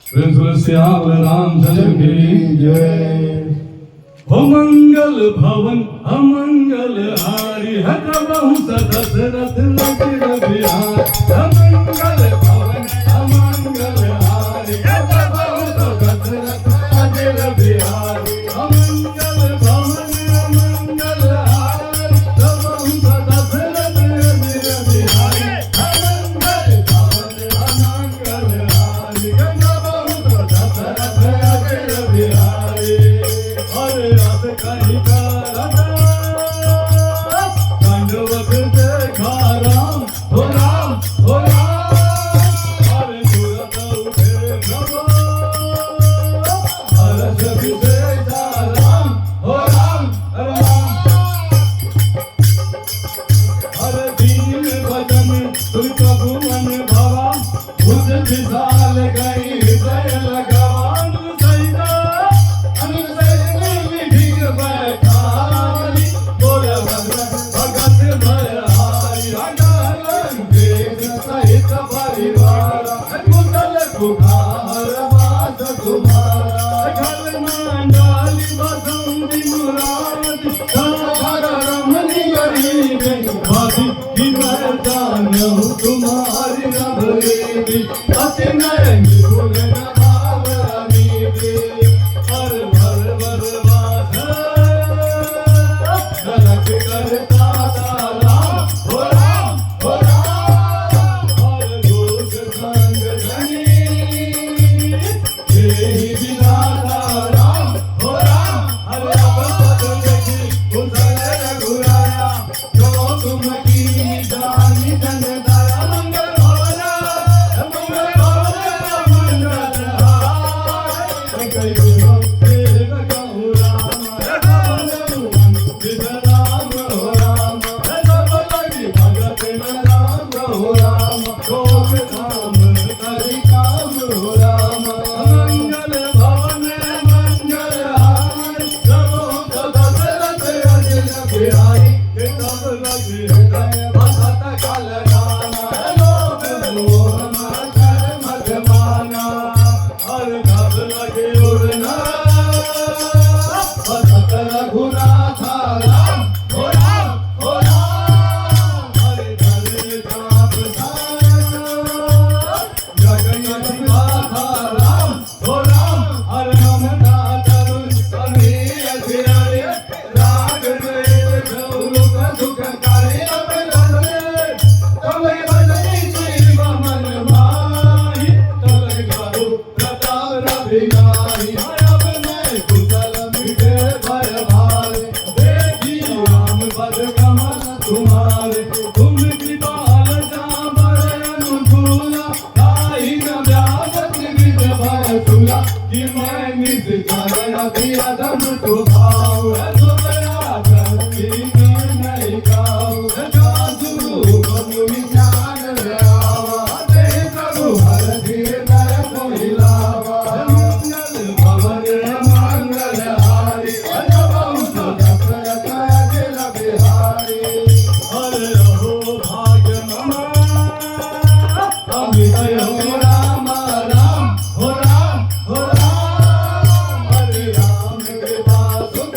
श्याम रामचंद्र की जय। हो मंगल भवन अमंगल हारी हत बहु दशरथ लगे बिहार। मंगल भवन अमंगल हारी हत बहु दशरथ लगे बिहार। मंगल भवन अमंगल हारी हत बहु दशरथ लगे बिहार। मंगल भवन अमंगल हारी हत बहु दशरथ लगे बिहार। अरे रथ कहीं का दंडवत देखा राम हो राम हो राम। अरे तुरंत उठे प्रभु हर्ष विशेषा राम हो राम राम। अरे दीन भजन तुम प्रभु मन भवा बुझ विशाल गई हृदय लगावा। तुम्हारी नभरी अति नयन गुण भावनी हर भर भर झलक करता राम हो राम हो राम। हर लोक संग धनी तेहि विधाता राम हो राम। हर पद देखी कुशल रघुराया जो तुम की जानी जन दया। मंगल भवन मंगल हार कई देव कहु राम राम हो राम। सब लगी भगत राम हो राम। लोक धाम करि काम हो राम। मंगल भवन मंगल हार सब दशरथ अजिल बिहारी। सब लगी हृदय भगत कल नाना लोक मोहन कर मत माना। हर कब लगे उड़ना भगत रघुनाथ राम हो राम हो राम। हरे धरे जाप जगन्नाथ माथा राम हो राम। हर नमना तरुण कन्हैया अधिराय राग द्वेष गौरव सुख कार्य अपराधे। तब भजनी शिव मन माहि तब गाओ प्रताप रविनाहि। अब मैं कुशल मिटे भय भारे देखी राम पद कमल तुम्हारे। तुम कृपाल जाबर अनुकूला ताहि न व्यापत विद भय तुला। कि मैं निज चरण अति अधम स्वभाव सुबरा धरती में नहीं गाओ। साधु मुनि ज्ञान रावा ते प्रभु हर हृदय कोई लावा। मंगल भवन मंगल हारी अज बहु दशरथ अजिल बिहारी। हरे अहो भाग्य मम अमित हो राम राम हो राम हो राम। हरे राम कृपा सुख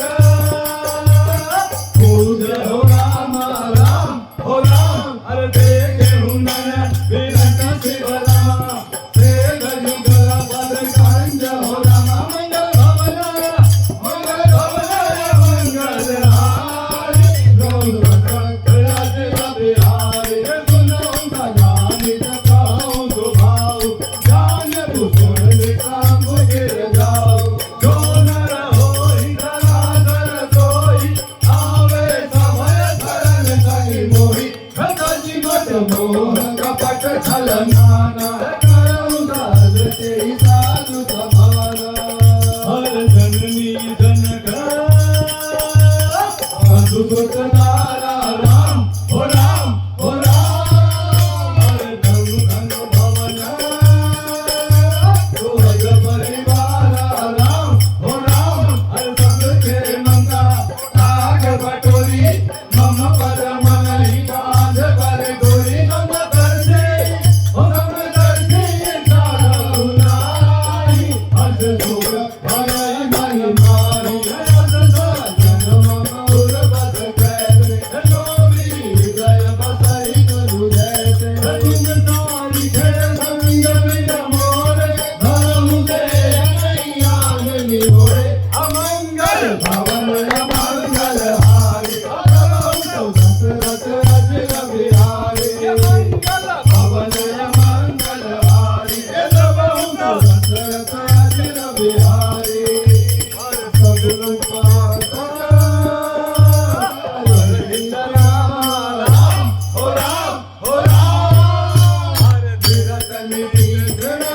तृण